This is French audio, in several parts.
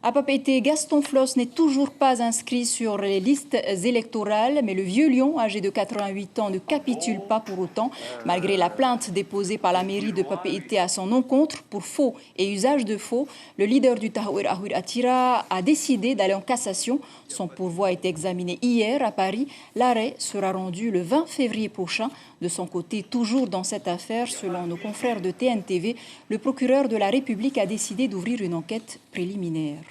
À Papeete, Gaston Floss n'est toujours pas inscrit sur les listes électorales, mais le vieux lion, âgé de 88 ans, ne capitule pas pour autant, malgré la plainte déposée par la mairie de Papeete à son encontre pour faux et usage de faux. Le leader du Tahouir Ahouir Attira a décidé d'aller en cassation. Son pourvoi est examiné hier à Paris. L'arrêt sera rendu le 20 février prochain. De son côté, toujours dans cette affaire, selon nos confrères de TNTV, le procureur de la République a décidé d'ouvrir une enquête préliminaire.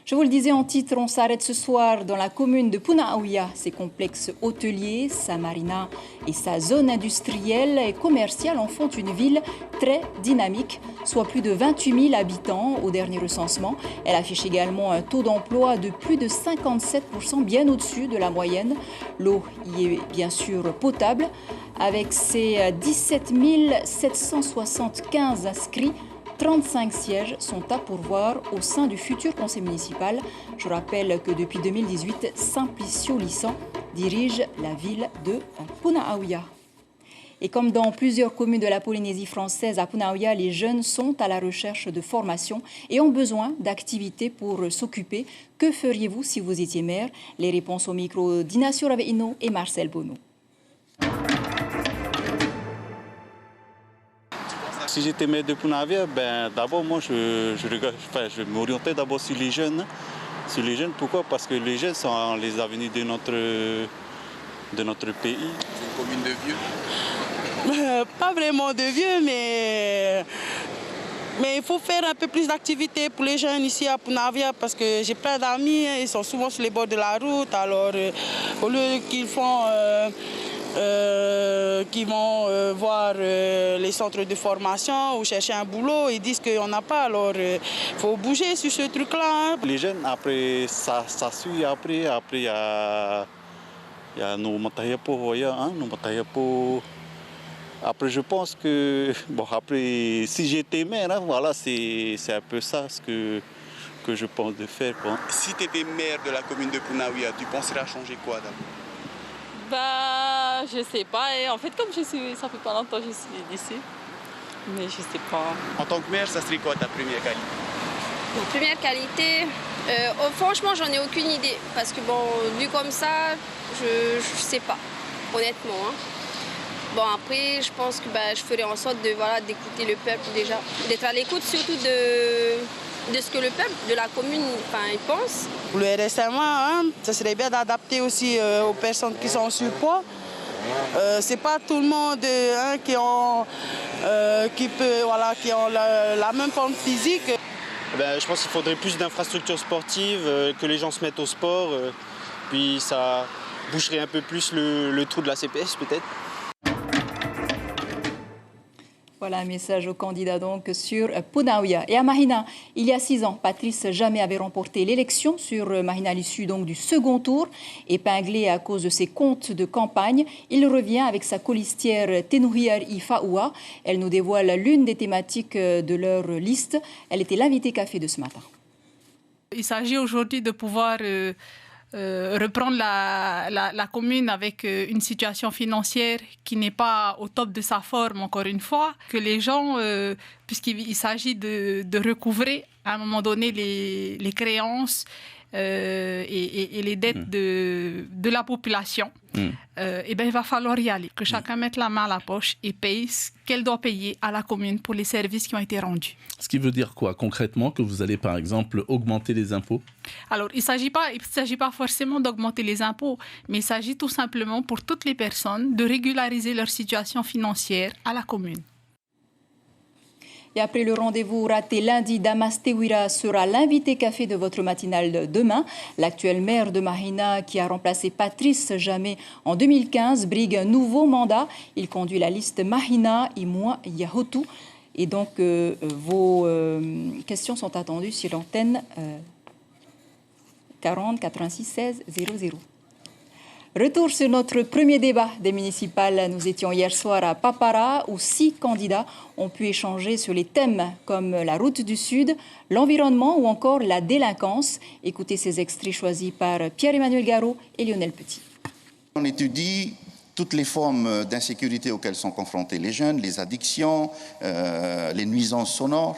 Je vous le disais en titre, on s'arrête ce soir dans la commune de Punaauia. Ses complexes hôteliers, sa marina et sa zone industrielle et commerciale en font une ville très dynamique, soit plus de 28 000 habitants au dernier recensement. Elle affiche également un taux d'emploi de plus de 57%, bien au-dessus de la moyenne. L'eau y est bien sûr potable. Avec ses 17 775 inscrits, 35 sièges sont à pourvoir au sein du futur conseil municipal. Je rappelle que depuis 2018, Simplicio Lissan dirige la ville de Punaauia. Et comme dans plusieurs communes de la Polynésie française, à Punaauia, les jeunes sont à la recherche de formation et ont besoin d'activités pour s'occuper. Que feriez-vous si vous étiez maire? Les réponses au micro d'Inacio Raveino et Marcel Bono. Si j'étais maire de Punaauia, d'abord moi je m'orientais d'abord sur les jeunes. Sur les jeunes, pourquoi? Parce que les jeunes sont les avenirs de notre pays. C'est une commune de vieux? Pas vraiment de vieux, mais il faut faire un peu plus d'activités pour les jeunes ici à Punaauia parce que j'ai plein d'amis, ils sont souvent sur les bords de la route, alors au lieu qu'ils font... qui vont voir les centres de formation ou chercher un boulot, ils disent qu'on n'a pas, alors il faut bouger sur ce truc-là. Les jeunes, après, ça suit, après il y a nos matayapo, Après, je pense que, après, si j'étais maire, voilà, c'est un peu ça ce que je pense de faire, quoi. Si tu étais maire de la commune de Punaauia, tu penserais à changer quoi d'abord? Je sais pas. Et en fait, comme ça fait pas longtemps que je suis ici, mais je sais pas. En tant que maire, ça serait quoi ta première qualité? Une première qualité, franchement, j'en ai aucune idée. Parce que vu comme ça, je sais pas, honnêtement. Hein. Après, je pense que je ferai en sorte d'écouter le peuple déjà. D'être à l'écoute surtout de ce que le peuple de la commune il pense. Pour le RSMA, ça serait bien d'adapter aussi aux personnes qui sont en surpoids. C'est pas tout le monde qui ont la même forme physique. Je pense qu'il faudrait plus d'infrastructures sportives, que les gens se mettent au sport, puis ça boucherait un peu plus le trou de la CPS peut-être. Voilà un message au candidat donc sur Punaauia. Et à Mahina, il y a 6 ans, Patrice Jamais avait remporté l'élection sur Mahina à l'issue donc du second tour. Épinglé à cause de ses comptes de campagne, il revient avec sa colistière Tenuhiar Ifaoua. Elle nous dévoile l'une des thématiques de leur liste. Elle était l'invitée café de ce matin. Il s'agit aujourd'hui de pouvoir... reprendre la commune avec une situation financière qui n'est pas au top de sa forme, encore une fois, que les gens, puisqu'il s'agit de recouvrer à un moment donné les créances et les dettes de la population, il va falloir y aller, que chacun mette la main à la poche et paye ce qu'elle doit payer à la commune pour les services qui ont été rendus. Ce qui veut dire quoi concrètement? Que vous allez par exemple augmenter les impôts? Alors il ne s'agit pas forcément d'augmenter les impôts, mais il s'agit tout simplement pour toutes les personnes de régulariser leur situation financière à la commune. Et après le rendez-vous raté lundi, Damas Tewira sera l'invité café de votre matinale de demain. L'actuel maire de Mahina, qui a remplacé Patrice Jamais en 2015, brigue un nouveau mandat. Il conduit la liste Mahina Imwa Yahotu. Et donc, vos questions sont attendues sur l'antenne 40 86 16 00. Retour sur notre premier débat des municipales. Nous étions hier soir à Papara où 6 candidats ont pu échanger sur les thèmes comme la route du Sud, l'environnement ou encore la délinquance. Écoutez ces extraits choisis par Pierre-Emmanuel Garot et Lionel Petit. On étudie toutes les formes d'insécurité auxquelles sont confrontés les jeunes, les addictions, les nuisances sonores.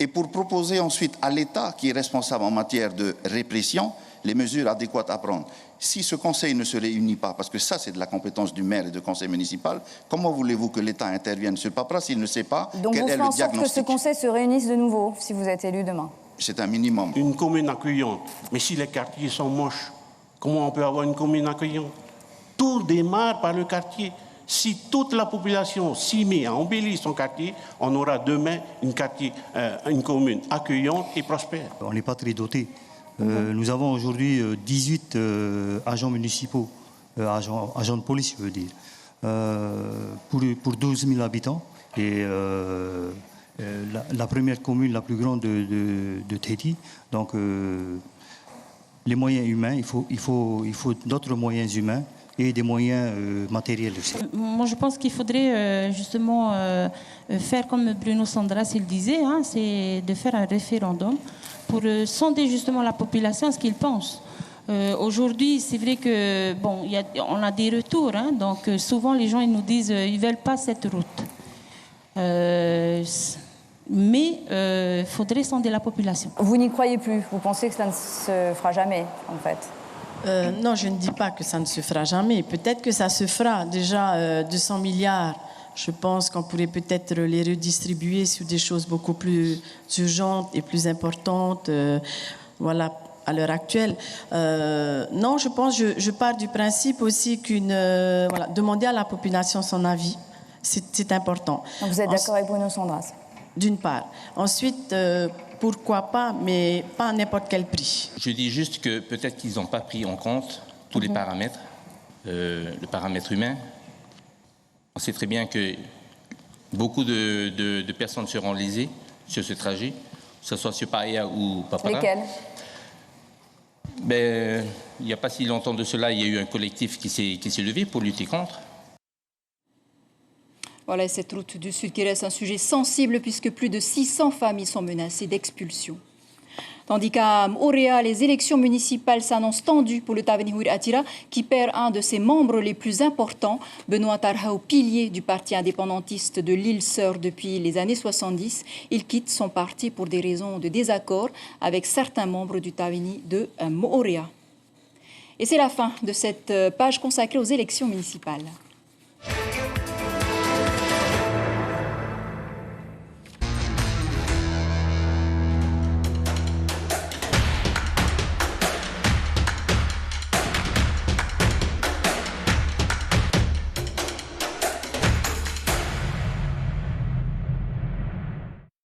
et pour proposer ensuite à l'État, qui est responsable en matière de répression, les mesures adéquates à prendre. Si ce conseil ne se réunit pas, parce que ça c'est de la compétence du maire et du conseil municipal, comment voulez-vous que l'État intervienne sur le paperasse s'il ne sait pas Donc quel est le diagnostic? Donc vous faites en sorte que ce conseil se réunisse de nouveau, si vous êtes élu demain? C'est un minimum. Une commune accueillante, mais si les quartiers sont moches, comment on peut avoir une commune accueillante? Tout démarre par le quartier. Si toute la population s'y met à embellir son quartier, on aura demain une commune accueillante et prospère. On n'est pas très doté. Nous avons aujourd'hui 18 agents municipaux, agents de police, je veux dire, pour 12 000 habitants. Et la première commune la plus grande de Tahiti. Donc, les moyens humains, il faut d'autres moyens humains et des moyens matériels aussi. Moi, je pense qu'il faudrait justement faire comme Bruno Sandras il disait, hein, c'est de faire un référendum pour sonder justement la population à ce qu'ils pensent. Aujourd'hui, c'est vrai que bon, on a des retours, hein, donc souvent les gens ils nous disent ils veulent pas cette route. Mais il faudrait sonder la population. Vous n'y croyez plus? Vous pensez que ça ne se fera jamais, en fait? Non, je ne dis pas que ça ne se fera jamais. Peut-être que ça se fera. Déjà, 200 milliards, je pense qu'on pourrait peut-être les redistribuer sur des choses beaucoup plus urgentes et plus importantes. Voilà, à l'heure actuelle. Non, je pars du principe aussi voilà, demander à la population son avis, c'est important. Donc vous êtes d'accord avec Bruno Sandras? D'une part. Ensuite, pourquoi pas, mais pas à n'importe quel prix. Je dis juste que peut-être qu'ils n'ont pas pris en compte tous les paramètres, le paramètre humain. On sait très bien que beaucoup de personnes seront lésées sur ce trajet, que ce soit sur Paia ou Papara. Lesquelles? Il n'y a pas si longtemps de cela, il y a eu un collectif qui s'est levé pour lutter contre. Voilà, cette route du Sud qui reste un sujet sensible puisque plus de 600 familles sont menacées d'expulsion. Tandis qu'à Moorea, les élections municipales s'annoncent tendues pour le Taveuni Atira qui perd un de ses membres les plus importants, Benoît Tarhao, pilier du parti indépendantiste de l'île Sœur depuis les années 70. Il quitte son parti pour des raisons de désaccord avec certains membres du Taveuni de Moorea. Et c'est la fin de cette page consacrée aux élections municipales.